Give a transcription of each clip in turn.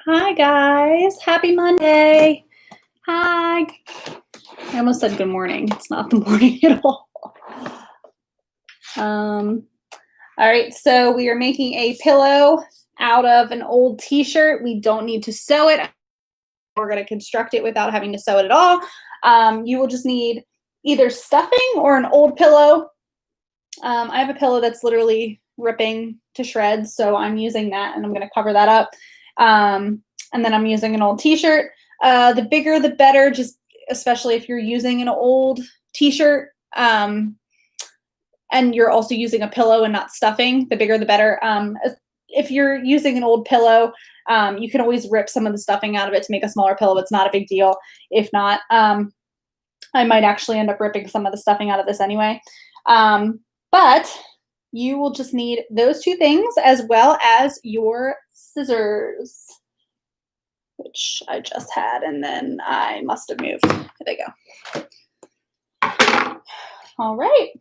Hi guys, happy Monday. Hi. I almost said good morning. It's not the morning at all. All right, so we are making a pillow out of an old t-shirt. We don't need to sew it. We're going to construct it without having to sew it at all. You will just need either stuffing or an old pillow. I have a pillow that's literally ripping to shreds, so I'm using that and I'm going to cover that up. And then I'm using an old t-shirt. The bigger the better, just especially if you're using an old t-shirt and you're also using a pillow and not stuffing, the bigger the better. If you're using an old pillow, you can always rip some of the stuffing out of it to make a smaller pillow. It's not a big deal. If not, I might actually end up ripping some of the stuffing out of this anyway. But you will just need those two things as well as your scissors, which I just had, and then I must have moved. There they go. All right.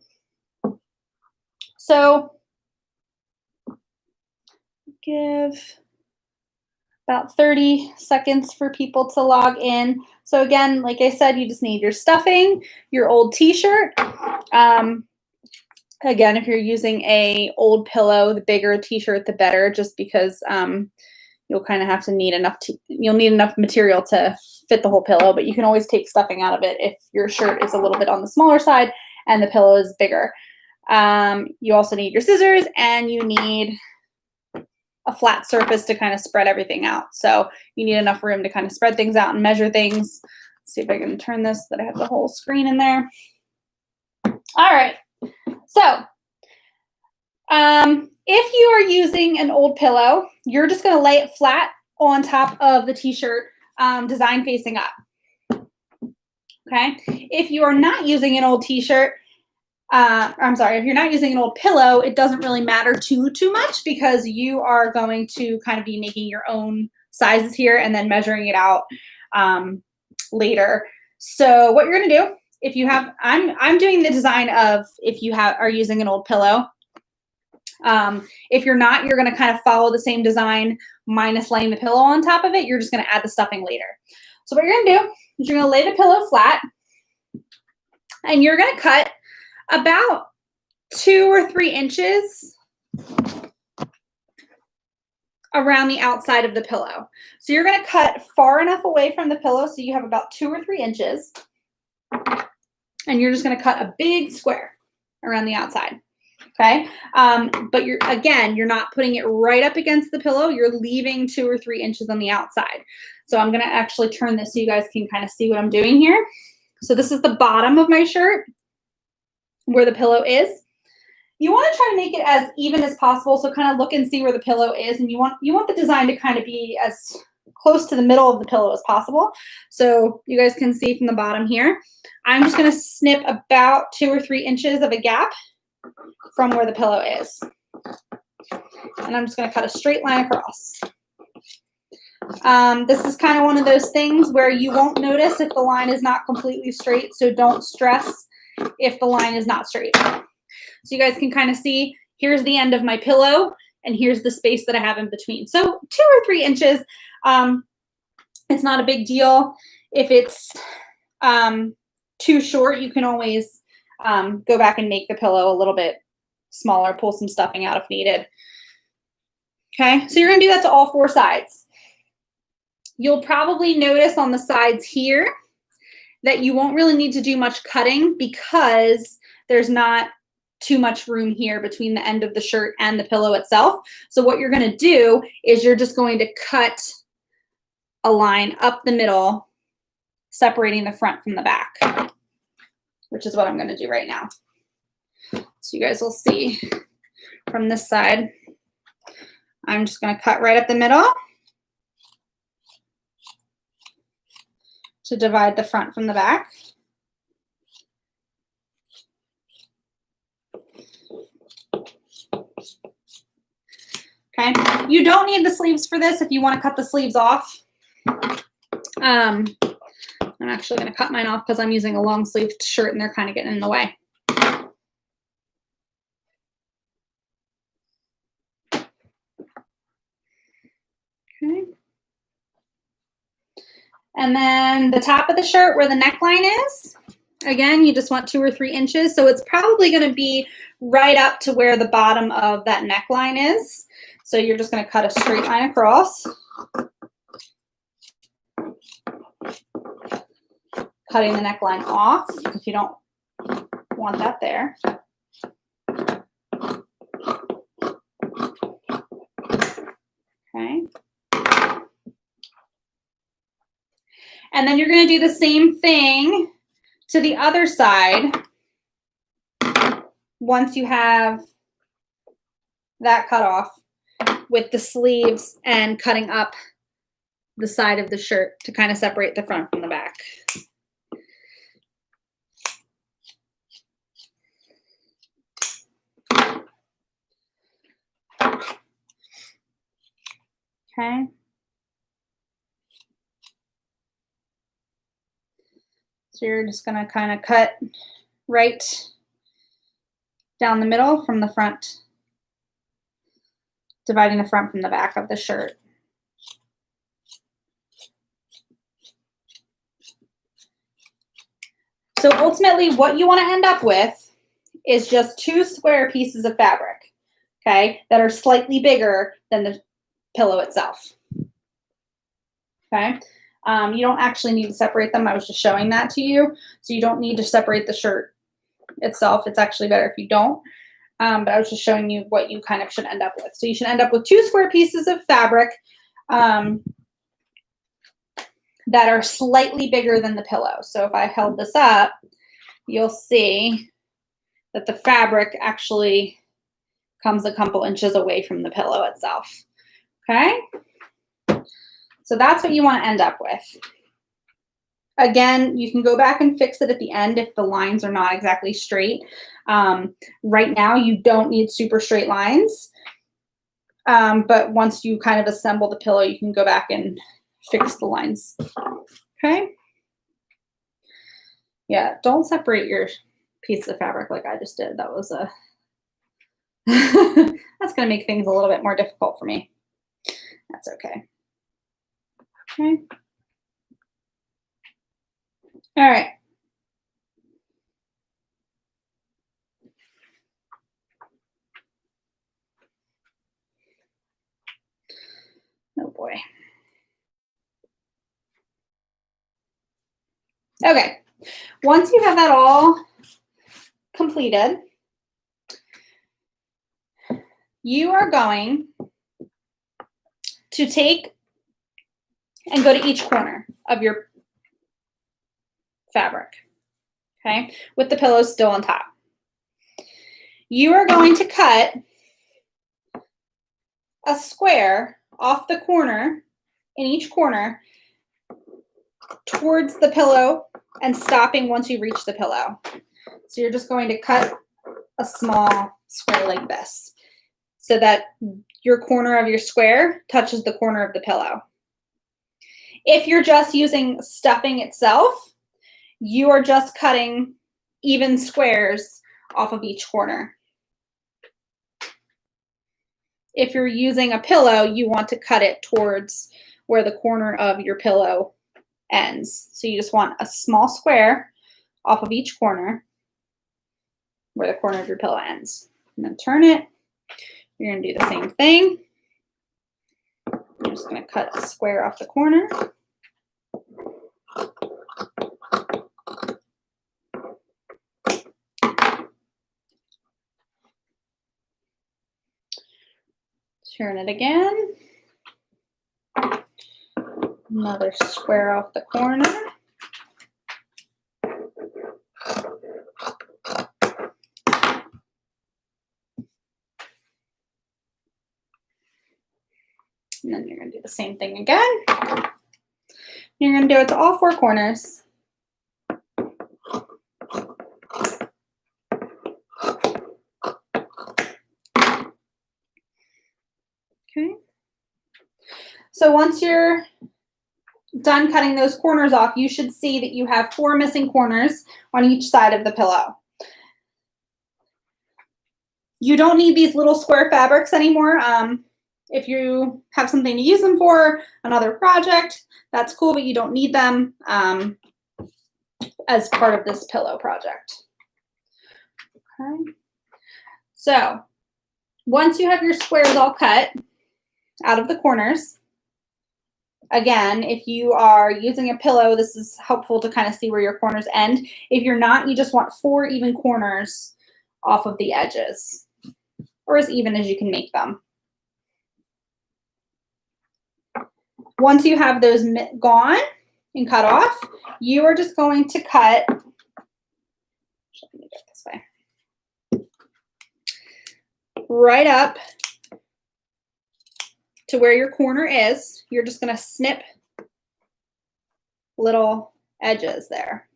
So give about 30 seconds for people to log in. So again, like I said, you just need your stuffing, your old t-shirt. Again, if you're using a old pillow, the bigger a t-shirt, the better, just because you'll kind of have to need you'll need enough material to fit the whole pillow, but you can always take stuffing out of it if your shirt is a little bit on the smaller side and the pillow is bigger. You also need your scissors and you need a flat surface to kind of spread everything out. So you need enough room to kind of spread things out and measure things. Let's see if I can turn this so that I have the whole screen in there. All right. So if you are using an old pillow, you're just going to lay it flat on top of the t-shirt, design facing up. Okay. If you are not using an old t-shirt, if you're not using an old pillow, it doesn't really matter too much because you are going to kind of be making your own sizes here and then measuring it out later. So what you're going to do, if you have, I'm doing the design of if you are using an old pillow. If you're not, you're going to kind of follow the same design minus laying the pillow on top of it. You're just going to add the stuffing later. So what you're going to do is you're going to lay the pillow flat and you're going to cut about 2 or 3 inches around the outside of the pillow. So you're going to cut far enough away from the pillow so you have about 2 or 3 inches. And you're just going to cut a big square around the outside. Okay. But you're not putting it right up against the pillow. You're leaving 2 or 3 inches on the outside. So I'm going to actually turn this so you guys can kind of see what I'm doing here. So this is the bottom of my shirt where the pillow is. You want to try to make it as even as possible. So kind of look and see where the pillow is. And you want the design to kind of be as close to the middle of the pillow as possible. So you guys can see from the bottom here, I'm just going to snip about 2 or 3 inches of a gap from where the pillow is. And I'm just going to cut a straight line across. This is kind of one of those things where you won't notice if the line is not completely straight. So don't stress if the line is not straight. So you guys can kind of see, here's the end of my pillow and here's the space that I have in between. So 2 or 3 inches, it's not a big deal. If it's too short, you can always go back and make the pillow a little bit smaller, pull some stuffing out if needed. Okay, so you're going to do that to all 4 sides. You'll probably notice on the sides here that you won't really need to do much cutting because there's not too much room here between the end of the shirt and the pillow itself. So what you're going to do is you're just going to cut a line up the middle, separating the front from the back, which is what I'm going to do right now. So you guys will see from this side, I'm just going to cut right up the middle to divide the front from the back. Okay, you don't need the sleeves for this if you want to cut the sleeves off. I'm actually going to cut mine off because I'm using a long sleeved shirt and they're kind of getting in the way. Okay. And then the top of the shirt where the neckline is, again, you just want 2 or 3 inches. So it's probably going to be right up to where the bottom of that neckline is. So you're just going to cut a straight line across. Cutting the neckline off because you don't want that there. Okay. And then you're going to do the same thing to the other side once you have that cut off with the sleeves and cutting up the side of the shirt to kind of separate the front from the back. Okay. So you're just going to kind of cut right down the middle from the front, dividing the front from the back of the shirt. So ultimately what you want to end up with is just 2 square pieces of fabric, okay, that are slightly bigger than the pillow itself. Okay. You don't actually need to separate them. I was just showing that to you. So you don't need to separate the shirt itself. It's actually better if you don't. But I was just showing you what you kind of should end up with. So you should end up with 2 square pieces of fabric that are slightly bigger than the pillow. So if I held this up, you'll see that the fabric actually comes a couple inches away from the pillow itself. Okay? So that's what you want to end up with. Again, you can go back and fix it at the end if the lines are not exactly straight. Right now, you don't need super straight lines. But once you kind of assemble the pillow, you can go back and fix the lines. Okay? Yeah, don't separate your piece of fabric like I just did. That was a... That's going to make things a little bit more difficult for me. That's okay. Okay. All right. Oh boy. Okay. Once you have that all completed, you are going to take and go to each corner of your fabric, okay, with the pillows still on top. You are going to cut a square off the corner in each corner towards the pillow and stopping once you reach the pillow. So you're just going to cut a small square like this so that your corner of your square touches the corner of the pillow. If you're just using stuffing itself, you are just cutting even squares off of each corner. If you're using a pillow, you want to cut it towards where the corner of your pillow ends. So you just want a small square off of each corner where the corner of your pillow ends. And then turn it. You're going to do the same thing. I'm just going to cut a square off the corner. Turn it again. Another square off the corner. And then you're going to do the same thing again. You're going to do it to all 4 corners. Okay. So once you're done cutting those corners off, you should see that you have 4 missing corners on each side of the pillow. You don't need these little square fabrics anymore. If you have something to use them for, another project, that's cool, but you don't need them as part of this pillow project. Okay. So once you have your squares all cut out of the corners, again, if you are using a pillow, this is helpful to kind of see where your corners end. If you're not, you just want 4 even corners off of the edges, or as even as you can make them. Once you have those gone and cut off, you are just going to cut, let me get this way, right up to where your corner is. You're just going to snip little edges there.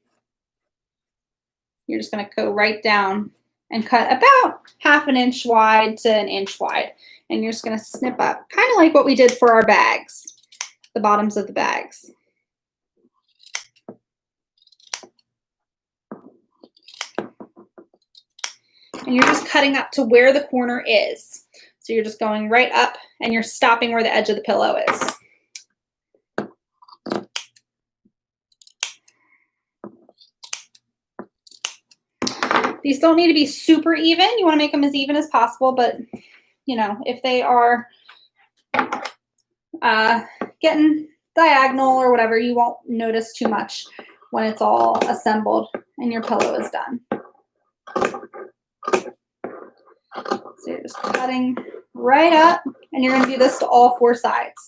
You're just going to go right down and cut about 1/2 inch wide to 1 inch wide. And you're just going to snip up, kind of like what we did for our bags, the bottoms of the bags. And you're just cutting up to where the corner is. So you're just going right up and you're stopping where the edge of the pillow is. These don't need to be super even. You want to make them as even as possible, but you know, if they are getting diagonal or whatever, you won't notice too much when it's all assembled and your pillow is done. So you're just cutting right up, and you're going to do this to all 4 sides.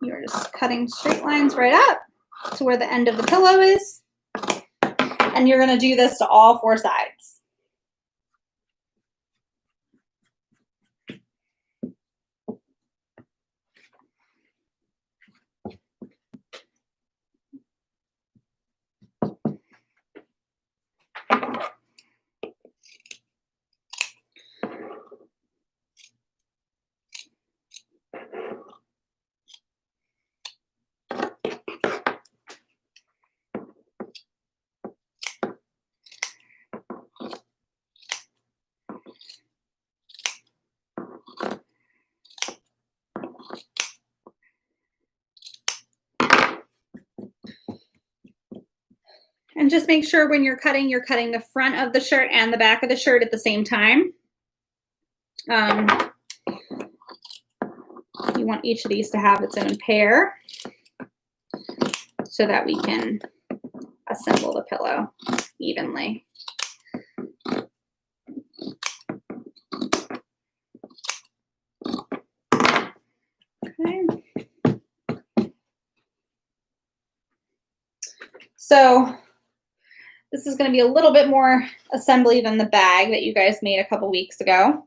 You're just cutting straight lines right up to where the end of the pillow is, and you're going to do this to all 4 sides. And just make sure when you're cutting the front of the shirt and the back of the shirt at the same time. You want each of these to have its own pair so that we can assemble the pillow evenly. Okay. So this is going to be a little bit more assembly than the bag that you guys made a couple weeks ago.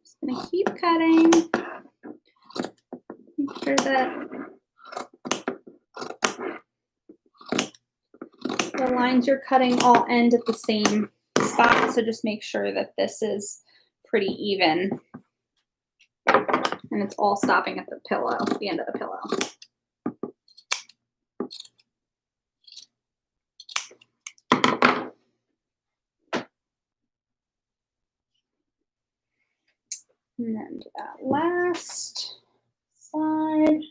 Just gonna keep cutting. Make sure that the lines you're cutting all end at the same spot. So just make sure that this is pretty even and it's all stopping at the pillow, the end of the pillow. And then to that last side.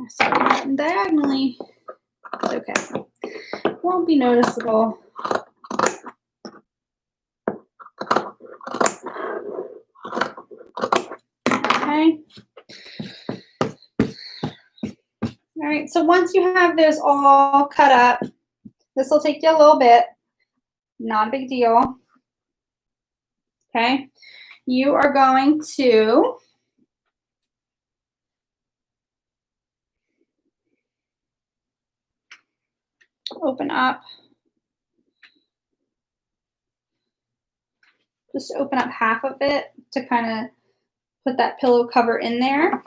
Sorry, diagonally. It's okay. Won't be noticeable. Okay. All right, so once you have those all cut up, this will take you a little bit, not a big deal. Okay, you are going to open up, just open up half of it to kind of put that pillow cover in there.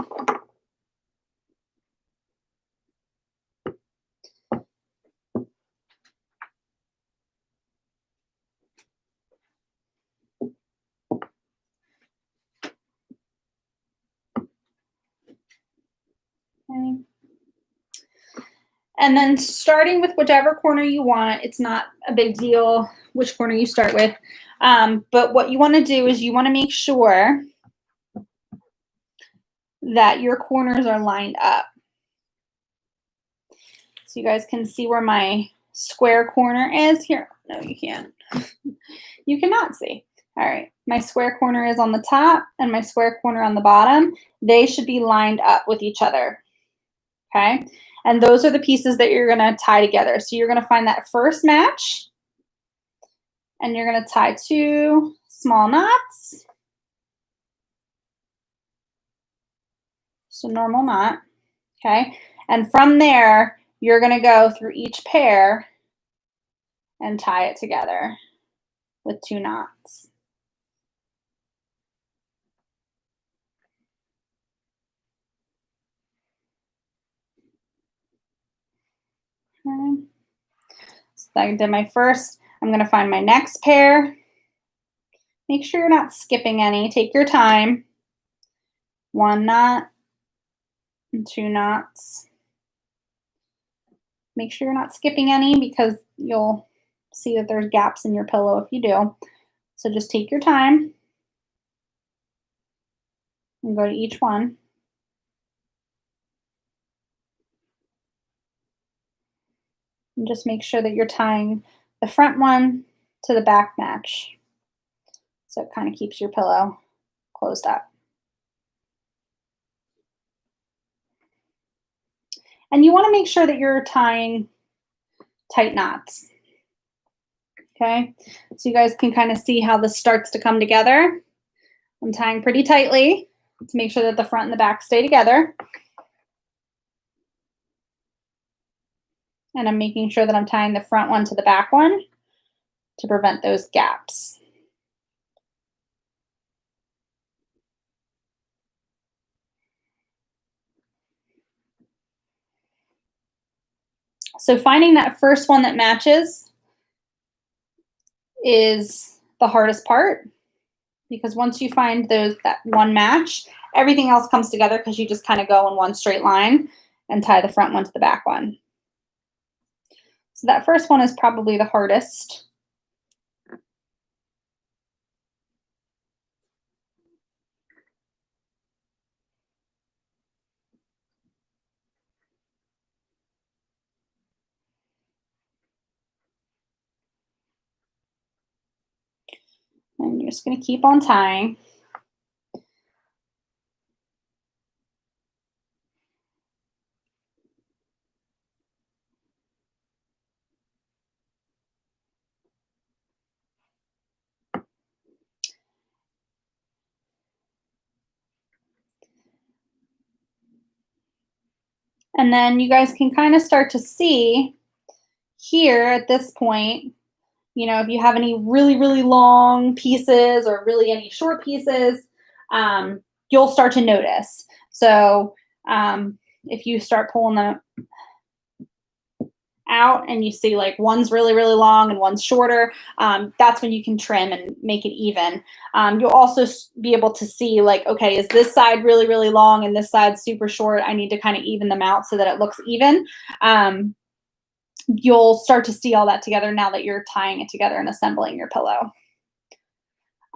Okay. And then starting with whichever corner you want, it's not a big deal which corner you start with. But what you want to do is you want to make sure that your corners are lined up. So you guys can see where my square corner is here. No, you can't. You cannot see. All right, my square corner is on the top and my square corner on the bottom. They should be lined up with each other, okay? And those are the pieces that you're gonna tie together. So you're gonna find that first match and you're gonna tie 2 small knots. So normal knot, okay? And from there, you're gonna go through each pair and tie it together with 2 knots. Okay. So I did my first. I'm going to find my next pair. Make sure you're not skipping any. Take your time. 1 knot and 2 knots. Make sure you're not skipping any because you'll see that there's gaps in your pillow if you do. So just take your time and go to each one. And just make sure that you're tying the front one to the back match. So it kind of keeps your pillow closed up. And you want to make sure that you're tying tight knots. Okay, so you guys can kind of see how this starts to come together. I'm tying pretty tightly to make sure that the front and the back stay together. And I'm making sure that I'm tying the front one to the back one to prevent those gaps. So finding that first one that matches is the hardest part, because once you find that one match, everything else comes together because you just kind of go in one straight line and tie the front one to the back one. So that first one is probably the hardest. And you're just going to keep on tying. And then you guys can kind of start to see here at this point, you know, if you have any really, really long pieces or really any short pieces, you'll start to notice. So if you start pulling them out and you see like one's really, really long and one's shorter, that's when you can trim and make it even. You'll also be able to see like, okay, is this side really, really long and this side super short? I need to kind of even them out so that it looks even. You'll start to see all that together now that you're tying it together and assembling your pillow.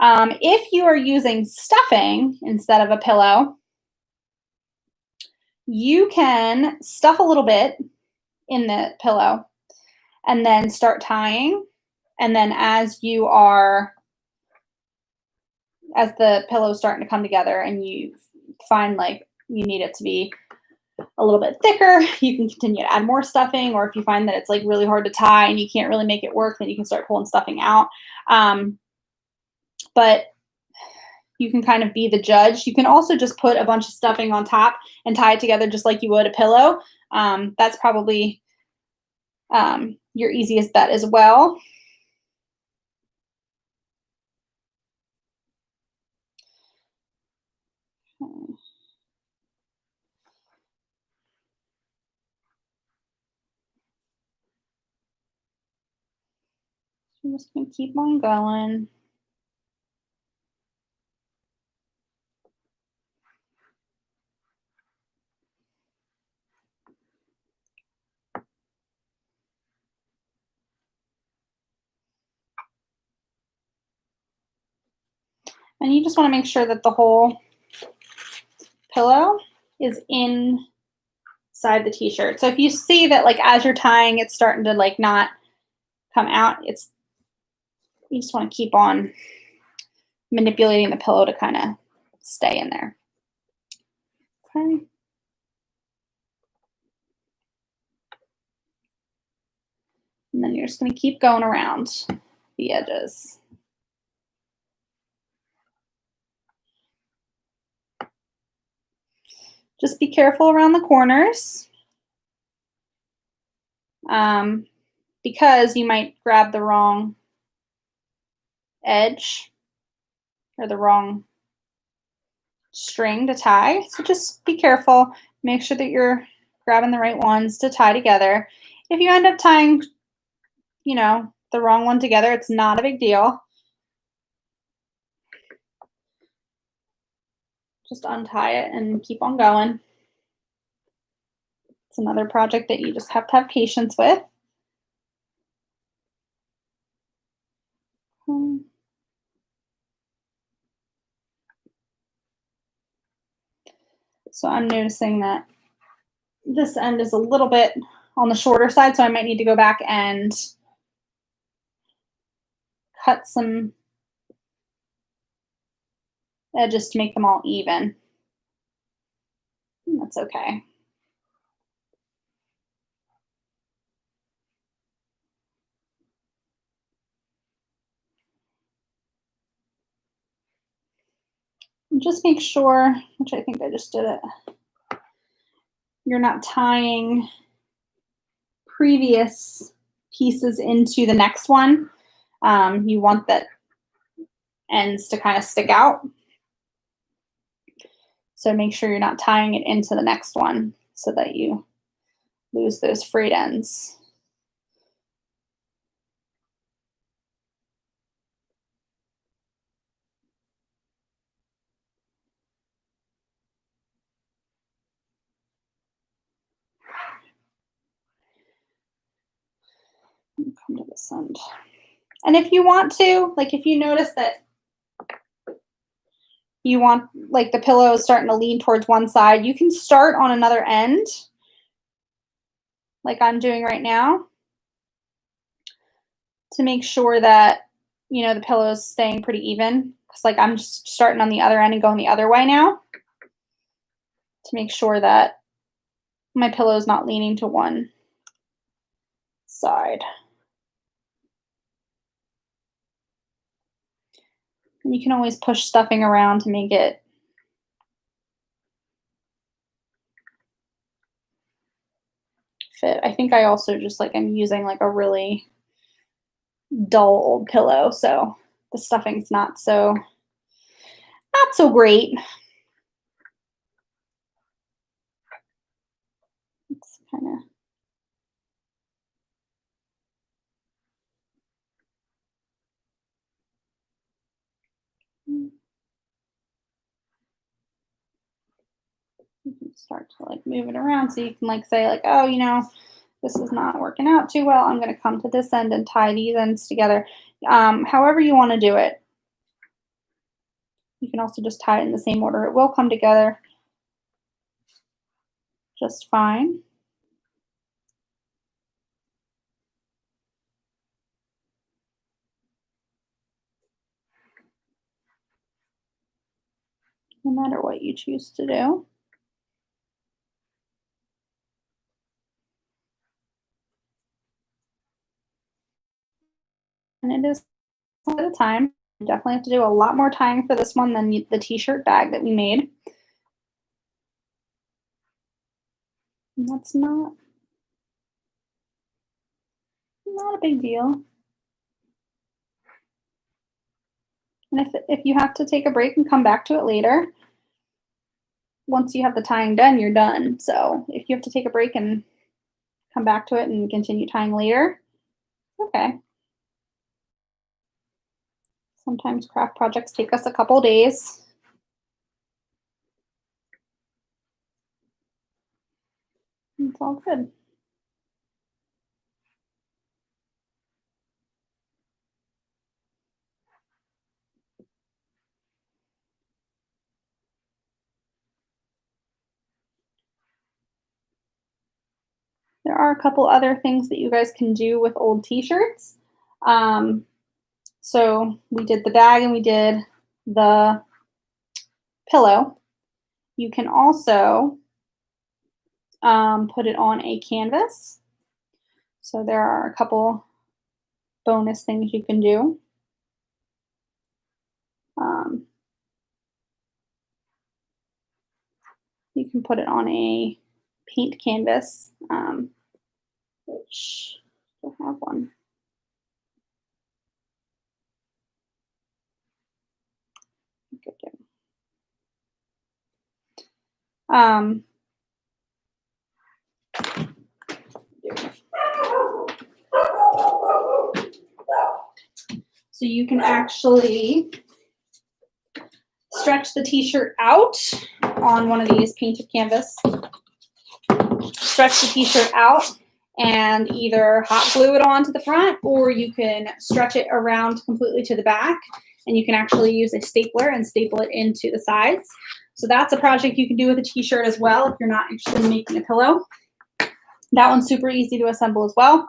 If you are using stuffing instead of a pillow, you can stuff a little bit in the pillow and then start tying. And then as the pillow's starting to come together and you find like you need it to be a little bit thicker, you can continue to add more stuffing. Or if you find that it's like really hard to tie and you can't really make it work, then you can start pulling stuffing out. But you can kind of be the judge. You can also just put a bunch of stuffing on top and tie it together just like you would a pillow. That's probably your easiest bet as well. I'm just going to keep on going. And you just want to make sure that the whole pillow is inside the t-shirt. So if you see that like as you're tying, it's starting to like not come out, you just want to keep on manipulating the pillow to kind of stay in there. Okay. And then you're just going to keep going around the edges. Just be careful around the corners because you might grab the wrong edge or the wrong string to tie. So just be careful. Make sure that you're grabbing the right ones to tie together. If you end up tying, the wrong one together, it's not a big deal. Just untie it and keep on going. It's another project that you just have to have patience with. So I'm noticing that this end is a little bit on the shorter side, so I might need to go back and cut some edges to make them all even. That's okay. And just make sure, which I think I just did it, you're not tying previous pieces into the next one. You want that ends to kind of stick out. So make sure you're not tying it into the next one so that you lose those frayed ends. Come to this end. And if you want to, like if you notice that you want like the pillow is starting to lean towards one side, you can start on another end like I'm doing right now to make sure that the pillow is staying pretty even, because like I'm just starting on the other end and going the other way now to make sure that my pillow is not leaning to one side. And you can always push stuffing around to make it fit. I think I also just like I'm using like a really dull old pillow, so the stuffing's not so great. It's kind of you can start to like move it around so you can like say like, oh, this is not working out too well. I'm going to come to this end and tie these ends together. However you want to do it. You can also just tie it in the same order. It will come together. just fine. No matter what you choose to do. And it is at a time. You definitely have to do a lot more tying for this one than the t-shirt bag that we made. And that's not a big deal. And if you have to take a break and come back to it later, once you have the tying done, you're done. So if you have to take a break and come back to it and continue tying later, okay. Sometimes craft projects take us a couple days. It's all good. There are a couple other things that you guys can do with old t-shirts. So we did the bag and we did the pillow. You can also put it on a canvas. So there are a couple bonus things you can do. You can put it on a paint canvas, which I have one. So you can actually stretch the t-shirt out on one of these painted canvas. Stretch the t-shirt out and either hot glue it onto the front, or you can stretch it around completely to the back, and you can actually use a stapler and staple it into the sides. So that's a project you can do with a t-shirt as well if you're not interested in making a pillow. That one's super easy to assemble as well.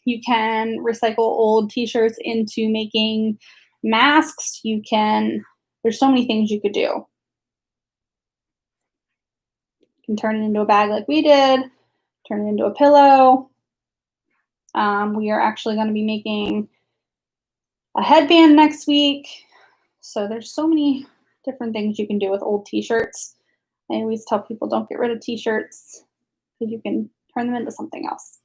You can recycle old t-shirts into making masks. There's so many things you could do. You can turn it into a bag like we did, turn it into a pillow. We are actually going to be making a headband next week. So there's so many different things you can do with old t-shirts. I always tell people don't get rid of t-shirts because you can turn them into something else.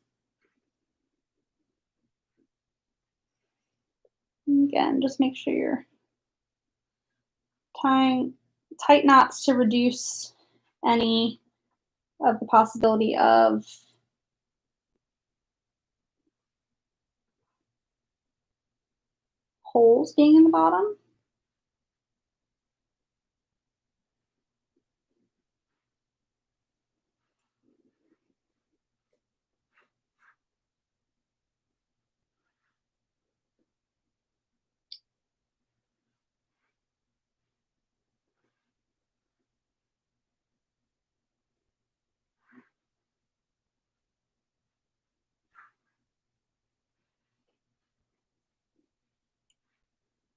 And again, just make sure you're tying tight knots to reduce any of the possibility of holes being in the bottom.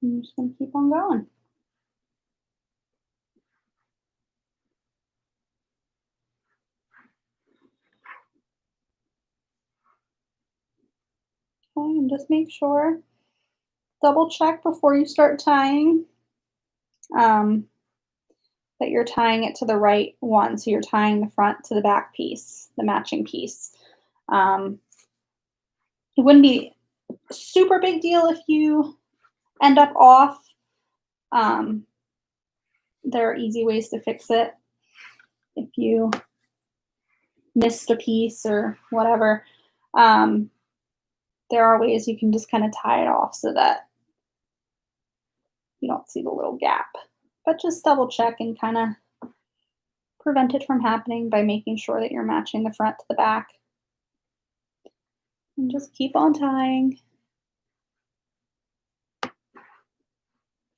I'm just going to keep on going. Okay, and just make sure, double check before you start tying that you're tying it to the right one. So you're tying the front to the back piece, the matching piece. It wouldn't be a super big deal if you end up off. There are easy ways to fix it. If you missed a piece or whatever, there are ways you can just kind of tie it off so that you don't see the little gap. But just double check and kind of prevent it from happening by making sure that you're matching the front to the back. And just keep on tying. If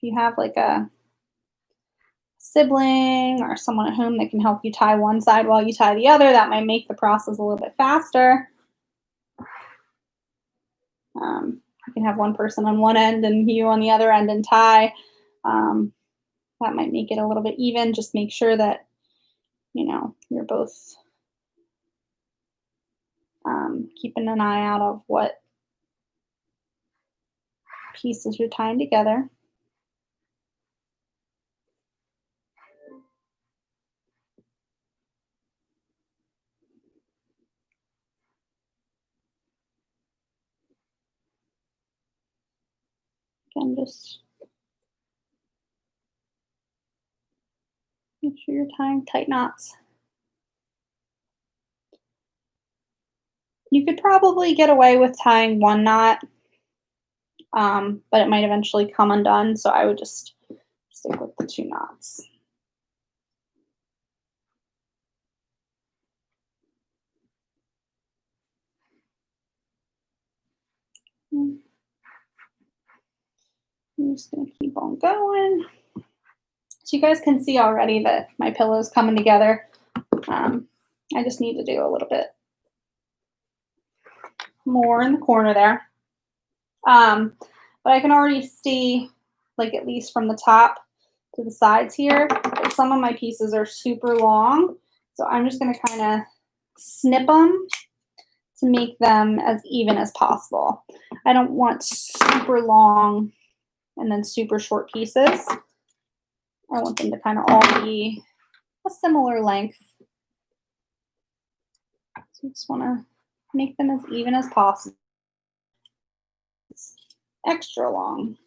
you have like a sibling or someone at home that can help you tie one side while you tie the other. That might make the process a little bit faster. You can have one person on one end and you on the other end and tie. That might make it a little bit even. Just make sure that, you know, you're both keeping an eye out of what pieces you're tying together. Again, just make sure you're tying tight knots. You could probably get away with tying one knot, but it might eventually come undone, so I would just stick with the 2 knots. I'm just going to keep on going. So you guys can see already that my pillow is coming together. I just need to do a little bit more in the corner there. But I can already see, like at least from the top to the sides here, that some of my pieces are super long. So I'm just going to kind of snip them to make them as even as possible. I don't want super long and then super short pieces. I want them to kind of all be a similar length. So you just want to make them as even as possible. It's extra long.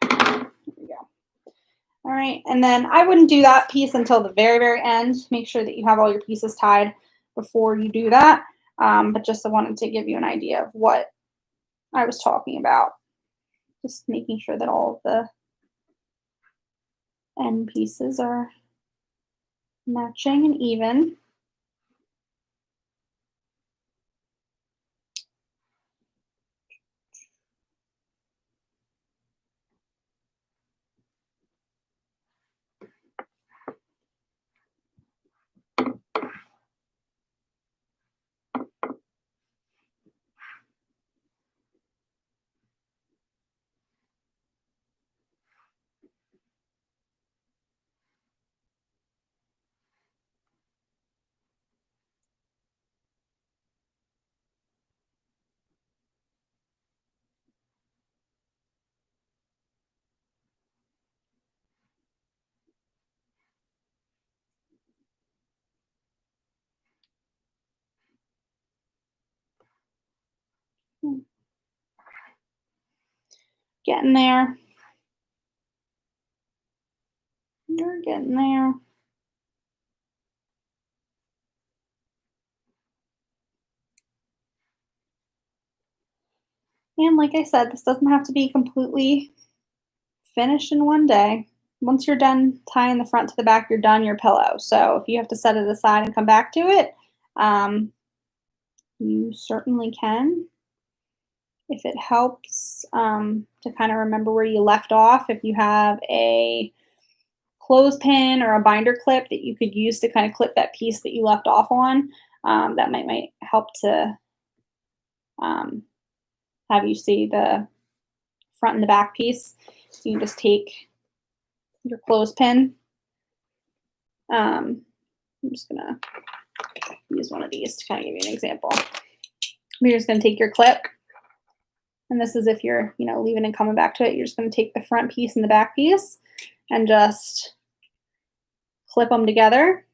There we go. All right, and then I wouldn't do that piece until the very, very end. Make sure that you have all your pieces tied before you do that. But just I wanted to give you an idea of what I was talking about. Just making sure that all of the end pieces are matching and even. Getting there. You're getting there. And like I said, this doesn't have to be completely finished in one day. Once you're done tying the front to the back, you're done your pillow. So if you have to set it aside and come back to it, you certainly can. If it helps to kind of remember where you left off, if you have a clothespin or a binder clip that you could use to kind of clip that piece that you left off on, that might help to have you see the front and the back piece. You can just take your clothespin. I'm just gonna use one of these to kind of give you an example. You're just gonna take your clip, and this is if you're, you know, leaving and coming back to it. You're just gonna take the front piece and the back piece and just clip them together.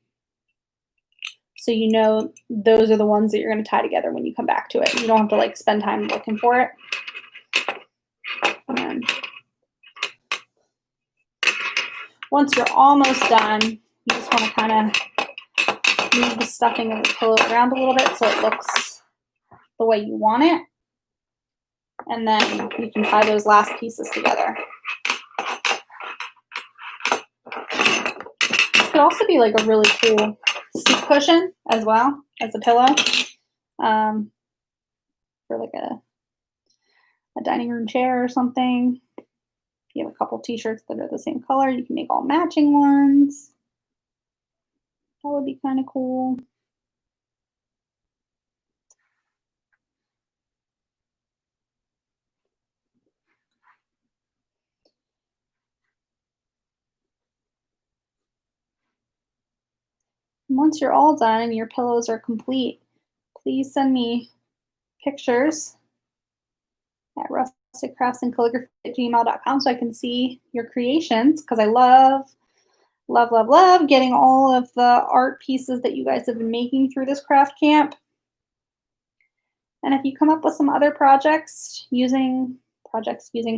So you know those are the ones that you're gonna tie together when you come back to it. You don't have to like spend time looking for it. And once you're almost done, you just want to kind of move the stuffing of the pillow around a little bit so it looks the way you want it. And then you can tie those last pieces together. It could also be like a really cool seat cushion as well as a pillow, for like a dining room chair or something. If you have a couple t-shirts that are the same color, you can make all matching ones. That would be kind of cool. Once you're all done and your pillows are complete, please send me pictures at rusticraftsandcalligraphy@gmail.com so I can see your creations, because I love getting all of the art pieces that you guys have been making through this craft camp. And if you come up with some other projects using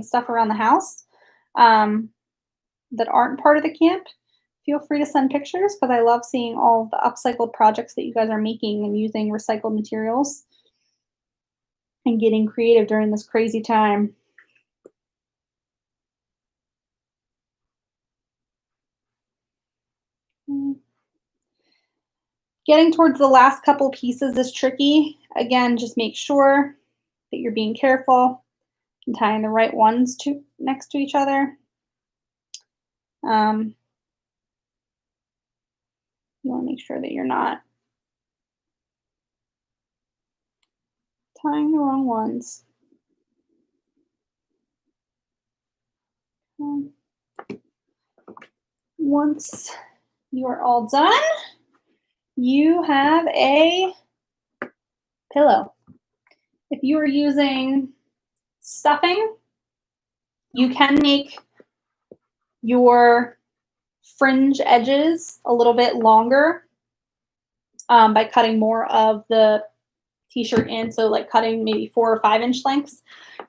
stuff around the house that aren't part of the camp, feel free to send pictures, because I love seeing all the upcycled projects that you guys are making and using recycled materials and getting creative during this crazy time. Getting towards the last couple pieces is tricky. Again, just make sure that you're being careful and tying the right ones next to each other. You want to make sure that you're not tying the wrong ones. Once you are all done, you have a pillow. If you are using stuffing, you can make your fringe edges a little bit longer by cutting more of the t-shirt in. So like cutting maybe 4 or 5 inch lengths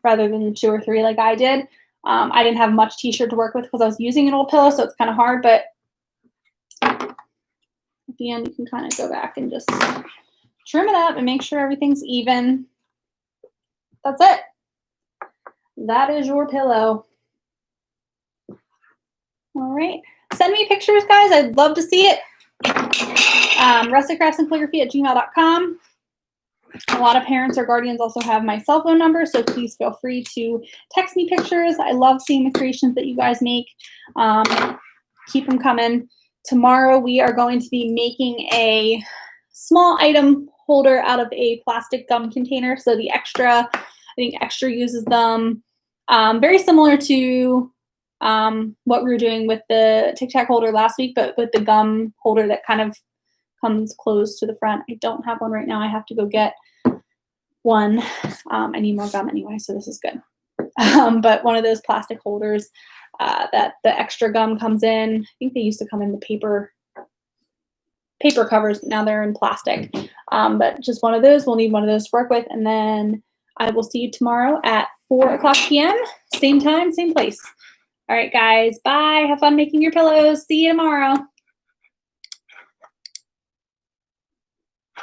rather than 2 or 3 like I did. I didn't have much t-shirt to work with because I was using an old pillow, so it's kind of hard, but at the end you can kind of go back and just trim it up and make sure everything's even. That's it. That is your pillow. All right. Send me pictures, guys. I'd love to see it. rusticraftsandcalligraphy@gmail.com. A lot of parents or guardians also have my cell phone number, so please feel free to text me pictures. I love seeing the creations that you guys make. Keep them coming. Tomorrow we are going to be making a small item holder out of a plastic gum container. So the Extra, I think Extra uses them. Very similar to what we were doing with the Tic Tac holder last week, but with the gum holder that kind of comes closed to the front. I don't have one right now. I have to go get one. I need more gum anyway, so this is good. But one of those plastic holders that the Extra gum comes in. I think they used to come in the paper covers, but now they're in plastic. But just one of those. We'll need one of those to work with, and then I will see you tomorrow at 4:00 p.m. Same time, same place. All right, guys. Bye. Have fun making your pillows. See you tomorrow.